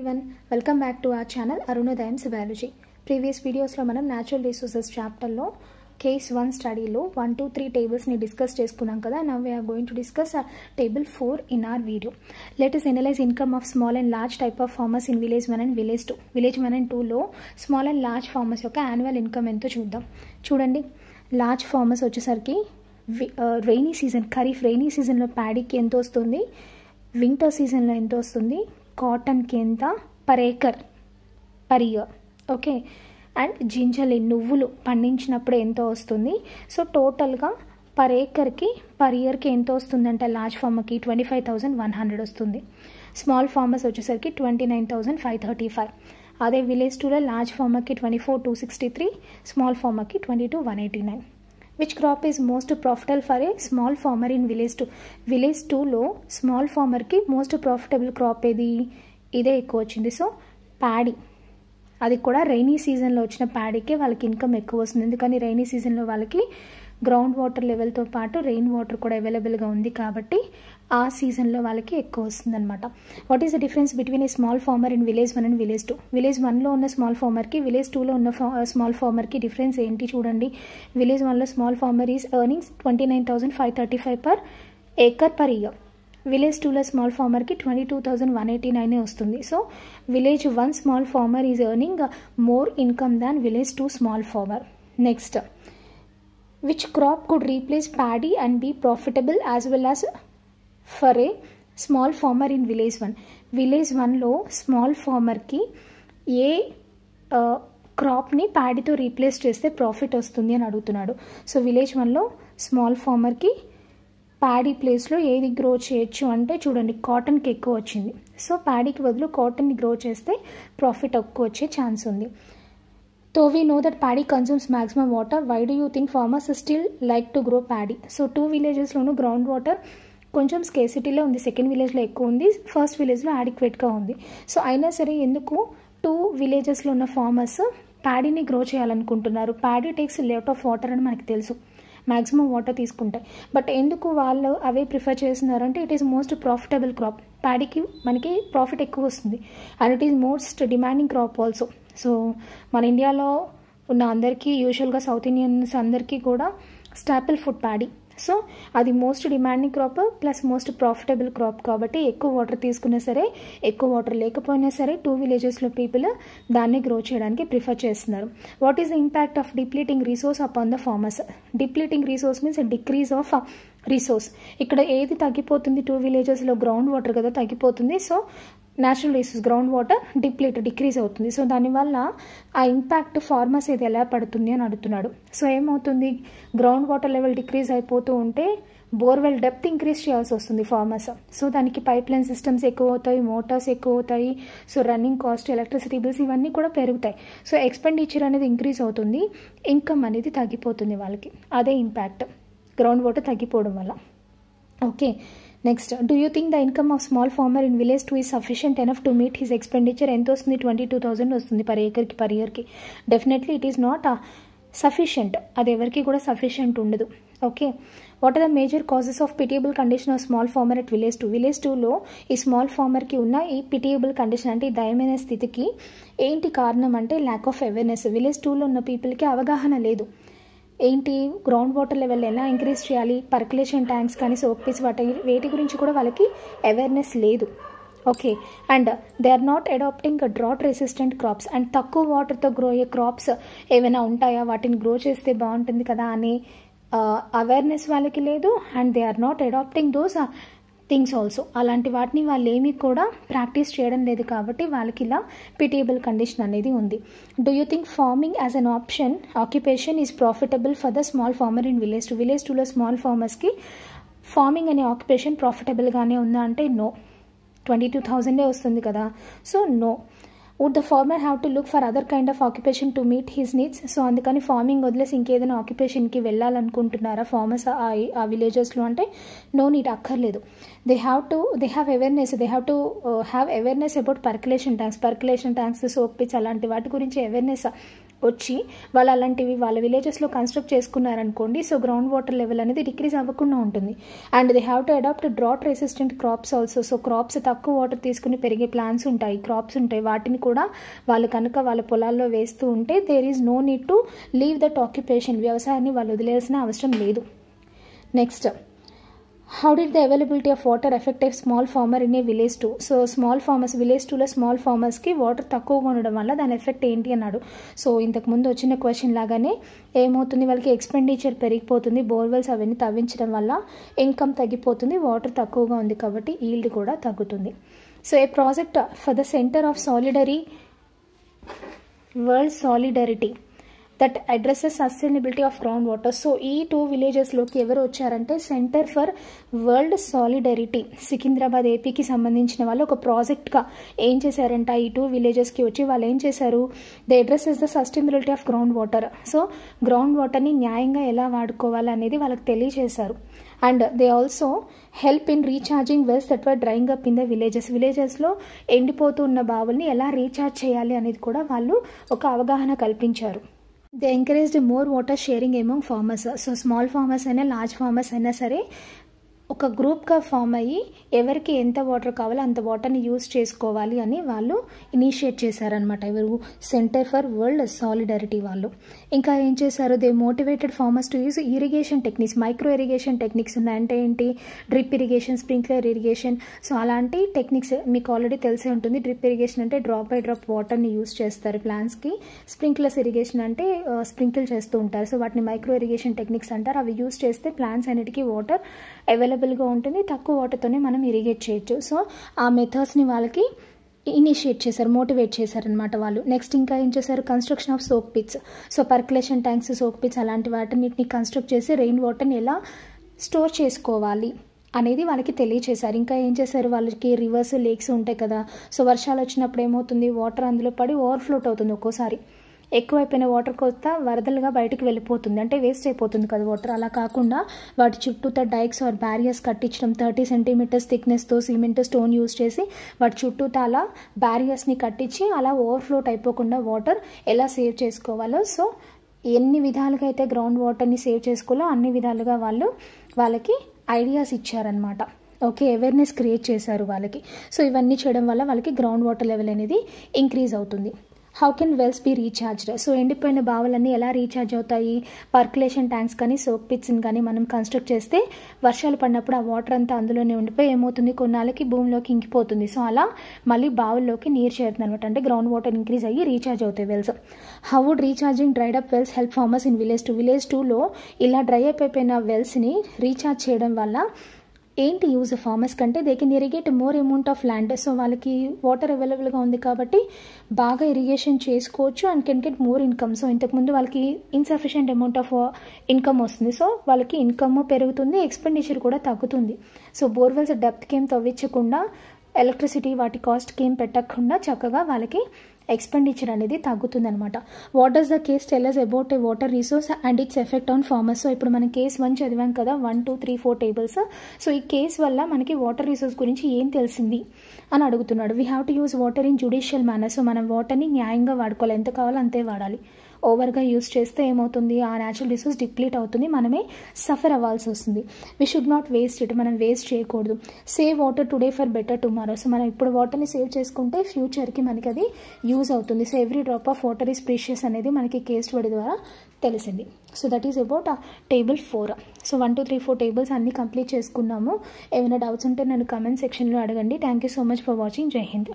everyone, welcome back to our channel Arunodayam's Biology. Previous videos lo manam natural resources chapter lo case 1 study lo 1 2 3 tables ni discuss cheskunnam kada. Now we are going to discuss table 4 in our video. Let us analyze income of small and large type of farmers in village 1 and village 2. Village 1 and 2 lo small and large farmers yokka annual income ento chuddam. Chudandi, large farmers వచ్చేసరికి rainy season kharif rainy season లో paddyకి ఎంత వస్తుంది, winter season లో ఎంత వస్తుంది, cotton కి ఎంత per acre per year, okay, and gingelly నువ్వులు పండించినప్పుడు ఎంత వస్తుంది. సో టోటల్గా పర్ ఏకర్కి పర్ ఇయర్కి ఎంత వస్తుందంటే లార్జ్ ఫార్మర్కి 25,100 వస్తుంది. స్మాల్ ఫార్మర్స్ వచ్చేసరికి 29,535. అదే విలేజ్ 2లో లార్జ్ ఫార్మర్కి 24,263, స్మాల్ ఫార్మర్కి 22,189. Which crop is most profitable for a small farmer in village 2? Village 2లో small farmer కి most profitable crop ఏది? ఇదే ఎక్కువ వచ్చింది. సో ప్యాడీ, అది కూడా రైనీ సీజన్లో వచ్చిన ప్యాడీకే వాళ్ళకి ఇన్కమ్ ఎక్కువ వస్తుంది. ఎందుకని రైనీ సీజన్లో వాళ్ళకి గ్రౌండ్ వాటర్ లెవెల్తో పాటు రెయిన్ వాటర్ కూడా అవైలబుల్గా ఉంది కాబట్టి ఆ సీజన్లో వాళ్ళకి ఎక్కువ వస్తుంది అనమాట. What is the difference between a small farmer in village 1 and village 2? Village 1లో ఉన్న స్మాల్ ఫార్మర్కి విలేజ్ 2లో ఉన్న స్మాల్ ఫార్మర్కి డిఫరెన్స్ ఏంటి చూడండి. విలేజ్ 1లో small farmer is earnings 29,535 per acre per year. Village 2లో స్మాల్ ఫార్మర్కి 22,189 వస్తుంది. So village 1 small farmer is earning more income than village 2 small farmer. Next, which crop could replace paddy and be profitable as well as for a small farmer in village 1? village 1లో small ఫార్మర్కి ఏ క్రాప్ని ప్యాడీతో replace చేస్తే profit వస్తుంది అని అడుగుతున్నాడు. So village 1లో స్మాల్ ఫార్మర్కి ప్యాడీ ప్లేస్లో ఏది గ్రో చేయొచ్చు అంటే చూడండి, కాటన్కి ఎక్కువ వచ్చింది. సో ప్యాడీకి బదులు కాటన్ని గ్రో చేస్తే ప్రాఫిట్ ఎక్కువ వచ్చే ఛాన్స్ ఉంది. So we know that paddy consumes maximum water. Why do you think farmers still like to grow paddy? So 2 villagesలోనూ గ్రౌండ్ వాటర్ కొంచెం స్కేసిటీలో ఉంది. సెకండ్ విలేజ్లో ఎక్కువ ఉంది, ఫస్ట్ విలేజ్లో అడిక్వేట్గా ఉంది. సో అయినా సరే ఎందుకు 2 విలేజెస్లో ఉన్న ఫార్మర్స్ ప్యాడీని గ్రో చేయాలనుకుంటున్నారు? Paddy takes lot of water అని మనకు తెలుసు, మ్యాక్సిమం వాటర్ తీసుకుంటాయి. బట్ ఎందుకు వాళ్ళు అవే ప్రిఫర్ చేస్తున్నారంటే it is most profitable crop. ప్యాడీకి మనకి ప్రాఫిట్ ఎక్కువ వస్తుంది and it is most demanding crop also. So మన ఇండియాలో ఉన్న అందరికీ, యూజువల్గా సౌత్ ఇండియన్స్ అందరికీ కూడా స్టాపిల్ ఫుడ్ ప్యాడీ. సో అది most demanding crop plus most profitable crop కాబట్టి ఎక్కువ వాటర్ తీసుకున్నా సరే, ఎక్కువ వాటర్ లేకపోయినా సరే 2 విలేజెస్లో పీపుల్ దాన్ని గ్రో చేయడానికి ప్రిఫర్ చేస్తున్నారు. What is the impact of depleting resource upon the farmers? Depleting resource means decrease of resource. ఇక్కడ ఏది తగ్గిపోతుంది? 2 విలేజెస్లో గ్రౌండ్ వాటర్ కదా తగ్గిపోతుంది. So natural resource ground water decrease అవుతుంది. సో దానివల్ల ఆ ఇంపాక్ట్ ఫార్మర్స్ ఇది ఎలా పడుతుంది అని అడుగుతున్నాడు. సో ఏమవుతుంది, గ్రౌండ్ వాటర్ లెవెల్ డిక్రీజ్ అయిపోతూ ఉంటే బోర్వెల్ డెప్త్ ఇంక్రీజ్ చేయాల్సి వస్తుంది ఫార్మర్స్. సో దానికి పైప్ లైన్ సిస్టమ్స్ ఎక్కువ అవుతాయి, మోటార్స్ ఎక్కువ అవుతాయి. So running cost, electricity bills ఇవన్నీ కూడా పెరుగుతాయి. సో ఎక్స్పెండిచర్ అనేది ఇంక్రీజ్ అవుతుంది, ఇన్కమ్ అనేది తగ్గిపోతుంది వాళ్ళకి. అదే ఇంపాక్ట్ గ్రౌండ్ వాటర్ తగ్గిపోవడం వల్ల. Okay, next, do you think the income of small farmer in village 2 is sufficient enough to meet his expenditure? ఎంత వస్తుంది? 22,000 వస్తుంది పర్ ఇయర్కి. Definitely it is not sufficient. అది ఎవరికి కూడా సఫిషియంట్ ఉండదు. Okay, what are the major causes of pitiable condition of small farmer at village 2? Village 2లో ఈ స్మాల్ ఫార్మర్కి ఉన్న ఈ పిటియబుల్ కండిషన్ అంటే ఈ దయమైన స్థితికి ఏంటి కారణం అంటే ల్యాక్ ఆఫ్ అవేర్నెస్. విలేజ్ 2లో ఉన్న పీపుల్కి అవగాహన లేదు. ఏంటి, గ్రౌండ్ వాటర్ లెవెల్ ఎలా ఇంక్రీజ్ చేయాలి, పర్కులేషన్ ట్యాంక్స్ కానీ సోప్ పిట్స్ వేటి గురించి కూడా వాళ్ళకి అవేర్నెస్ లేదు. Okay, and they are not adapting drought resistant crops. And తక్కువ వాటర్తో గ్రో అయ్యే క్రాప్స్ ఏమైనా ఉంటాయా, వాటిని గ్రో చేస్తే బాగుంటుంది కదా అనే అవేర్నెస్ వాళ్ళకి లేదు. And they are not adapting those things also. అలాంటి వాటిని వాళ్ళు ఏమీ కూడా ప్రాక్టీస్ చేయడం లేదు కాబట్టి వాళ్ళకి ఇలా పిటియబుల్ కండిషన్ అనేది ఉంది. Do you think farming as an occupation is profitable for the small farmer in village 2? Village 2లో స్మాల్ ఫార్మర్స్కి ఫార్మింగ్ అనే ఆక్యుపేషన్ ప్రాఫిటబుల్గానే ఉందా అంటే నో. 22,000 వస్తుంది కదా, so no. Would the farmer have to look for other kind of occupation to meet his needs? So అందుకని farming వదిలేసి ఇంకేదైనా ఆక్యుపేషన్కి వెళ్ళాలనుకుంటున్నారా ఫార్మర్స్ ఆ విలేజెస్లో అంటే నో నీడ్, అక్కర్లేదు. They have awareness about percolation tanks, soap pits అలాంటి వాటి గురించి అవేర్నెస్ వచ్చి వాళ్ళు అలాంటివి వాళ్ళ విలేజెస్లో కన్స్ట్రక్ట్ చేసుకున్నారనుకోండి, సో గ్రౌండ్ వాటర్ లెవెల్ అనేది డిక్రీజ్ అవ్వకుండా ఉంటుంది. And they have to adapt drought resistant crops also. So crops తక్కువ వాటర్ తీసుకుని పెరిగే ప్లాంట్స్ ఉంటాయి, క్రాప్స్ ఉంటాయి, వాటిని కూడా వాళ్ళు కనుక వాళ్ళ పొలాల్లో వేస్తూ ఉంటే there is no need to leave that occupation. వ్యవసాయాన్ని వాళ్ళు వదిలేయాల్సిన అవసరం లేదు. Next, how did the availability of water affect a small farmer in a village 2? So small farmers village 2లో స్మాల్ ఫార్మర్స్కి వాటర్ తక్కువగా ఉండడం వల్ల దాని ఎఫెక్ట్ ఏంటి అన్నాడు. సో ఇంతకుముందు వచ్చిన క్వశ్చన్ లాగానే ఏమవుతుంది, వాళ్ళకి ఎక్స్పెండిచర్ పెరిగిపోతుంది, బోర్వెల్స్ అవన్నీ తవ్వించడం వల్ల ఇన్కమ్ తగ్గిపోతుంది, వాటర్ తక్కువగా ఉంది కాబట్టి ఈల్డ్ కూడా తగ్గుతుంది. So A project for the centre of world solidarity that addresses sustainability of ground water. So ఈ 2 విలేజెస్లోకి ఎవరు వచ్చారంటే centre for world solidarity, Secunderabad ఏపీకి సంబంధించిన వాళ్ళు ఒక ప్రాజెక్ట్గా ఏం చేశారంట, ఈ 2 విలేజెస్కి వచ్చి వాళ్ళు ఏం చేశారు, the addresses the sustainability of ground water. So ground వాటర్ని న్యాయంగా ఎలా వాడుకోవాలి అనేది వాళ్ళకి తెలియజేశారు. And they also help in recharging wells that were drying up in the విలేజెస్లో ఎండిపోతూ ఉన్న బావుల్ని ఎలా రీఛార్జ్ చేయాలి అనేది కూడా వాళ్ళు ఒక అవగాహన కల్పించారు. They encouraged more water sharing among farmers. So small farmers అయినా లార్జ్ ఫార్మర్స్ అయినా సరే ఒక గ్రూప్గా ఫామ్ అయ్యి ఎవరికి ఎంత వాటర్ కావాలో అంత వాటర్ని యూజ్ చేసుకోవాలి అని వాళ్ళు ఇనిషియేట్ చేశారనమాట, ఎవరు, సెంటర్ ఫర్ వరల్డ్ సాలిడారిటీ వాళ్ళు. ఇంకా ఏం చేశారు, they motivated farmers to use irrigation techniques. Micro irrigation techniques ఉన్నాయంటే ఏంటి, drip irrigation, sprinkler irrigation. So అలాంటి టెక్నిక్స్ మీకు ఆల్రెడీ తెలిసే ఉంటుంది. డ్రిప్ ఇరిగేషన్ అంటే డ్రాప్ బై డ్రాప్ వాటర్ని యూజ్ చేస్తారు ప్లాంట్స్కి. స్ప్రింక్లర్స్ ఇరిగేషన్ అంటే స్ప్రింకిల్ చేస్తూ ఉంటారు. సో వాటిని మైక్రో ఇరిగేషన్ టెక్నిక్స్ అంటారు. అవి యూజ్ చేస్తే ప్లాంట్స్ అన్నిటికీ వాటర్ అవైలబుల్గా ఉంటుంది, తక్కువ వాటర్తోనే మనం ఇరిగేట్ చేయొచ్చు. సో ఆ మెథడ్స్ని వాళ్ళకి ఇనిషియేట్ చేశారు, మోటివేట్ చేశారనమాట వాళ్ళు. నెక్స్ట్ ఇంకా ఏం చేశారు, construction of soak pits. So percolation tanks, soak pits అలాంటి వాటిని కన్స్ట్రక్ట్ చేసి రెయిన్ వాటర్ని ఎలా స్టోర్ చేసుకోవాలి అనేది వాళ్ళకి తెలియచేశారు. ఇంకా ఏం చేశారు, వాళ్ళకి రివర్స్, లేక్స్ ఉంటాయి కదా. సో వర్షాలు వచ్చినప్పుడు ఏమవుతుంది, వాటర్ అందులో పడి ఓవర్ఫ్లోట్ అవుతుంది. ఒక్కోసారి ఎక్కువైపోయిన వాటర్ కొత్త వరదలుగా బయటకు వెళ్ళిపోతుంది, అంటే వేస్ట్ అయిపోతుంది కదా వాటర్. అలా కాకుండా వాటి చుట్టూతో డైక్స్ ఆర్ బ్యారియర్స్ కట్టించడం, 30 సెంటీమీటర్స్ థిక్నెస్తో సిమెంట్, స్టోన్ యూజ్ చేసి వాటి చుట్టూతో అలా బ్యారియర్స్ని కట్టించి అలా ఓవర్ఫ్లోట్ అయిపోకుండా వాటర్ ఎలా సేవ్ చేసుకోవాలో, సో ఎన్ని విధాలుగా అయితే గ్రౌండ్ వాటర్ని సేవ్ చేసుకోవాలో అన్ని విధాలుగా వాళ్ళకి ఐడియాస్ ఇచ్చారనమాట. ఓకే, అవేర్నెస్ క్రియేట్ చేశారు వాళ్ళకి. సో ఇవన్నీ చేయడం వల్ల వాళ్ళకి గ్రౌండ్ వాటర్ లెవెల్ అనేది ఇంక్రీజ్ అవుతుంది. How can wells be recharged. So ఎండిపోయిన బావులన్నీ ఎలా రీఛార్జ్ అవుతాయి, పర్కులేషన్ ట్యాంక్స్ కానీ సోక్ పిట్స్ని కానీ మనం కన్స్ట్రక్ట్ చేస్తే వర్షాలు పడినప్పుడు ఆ వాటర్ అంతా అందులోనే ఉండిపోయి ఏమవుతుంది, కొన్నాళ్ళకి భూమిలోకి ఇంకిపోతుంది. సో అలా మళ్ళీ బావుల్లోకి నీరు చేరుతుంది అనమాట, అంటే గ్రౌండ్ వాటర్ ఇంక్రీజ్ అయ్యి రీఛార్జ్ అవుతాయి wells. How would recharging dried up wells help farmers in village 2లో ఇలా డ్రై అయిపోయిన వెల్స్ని రీఛార్జ్ చేయడం వల్ల ఏంటి యూజ్ ఫార్మర్స్ కంటే, they can irrigate more amount of land. So వాళ్ళకి వాటర్ అవైలబుల్గా ఉంది కాబట్టి బాగా ఇరిగేషన్ చేసుకోవచ్చు and can get more income. So ఇంతకుముందు వాళ్ళకి ఇన్సఫిషియంట్ అమౌంట్ ఆఫ్ ఇన్కమ్ వస్తుంది, సో వాళ్ళకి ఇన్కమ్ పెరుగుతుంది, ఎక్స్పెండిచర్ కూడా తగ్గుతుంది. సో బోర్వెల్స్ డెప్త్కి ఏం తవ్వించకుండా, ఎలక్ట్రిసిటీ వాటి కాస్ట్కి ఏం పెట్టకుండా చక్కగా వాళ్ళకి ఎక్స్పెండిచర్ అనేది తగ్గుతుందనమాట. What does the case tell us about a water resource and its effect on farmers. So ఇప్పుడు మనం కేస్ 1 చదివాం కదా, 1, 2, 3, 4 టేబుల్స్. సో ఈ కేస్ వల్ల మనకి వాటర్ రిసోర్స్ గురించి ఏం తెలిసింది అని అడుగుతున్నాడు. We have to use water in judicial manner. So మనం వాటర్ని న్యాయంగా వాడుకోవాలి, ఎంత కావాలో అంతే వాడాలి. ఓవర్గా యూజ్ చేస్తే ఏమవుతుంది, ఆ న్యాచురల్ రిసోర్స్ డిప్లీట్ అవుతుంది, మనమే సఫర్ అవ్వాల్సి వస్తుంది. We should not waste it, మనం వేస్ట్ చేయకూడదు. Save water today for better tomorrow. So మనం ఇప్పుడు వాటర్ని సేవ్ చేసుకుంటే ఫ్యూచర్కి మనకి అది యూజ్ అవుతుంది. So every drop of water is precious అనేది మనకి కేస్ స్టడీ ద్వారా తెలిసింది. So that is about table 4. So 1, 2, 3, 4 tables అన్నీ కంప్లీట్ చేసుకున్నాము. ఏమైనా డౌట్స్ ఉంటే నన్ను కమెంట్ సెక్షన్లో అడగండి. Thank you so much for watching. జై హింద్.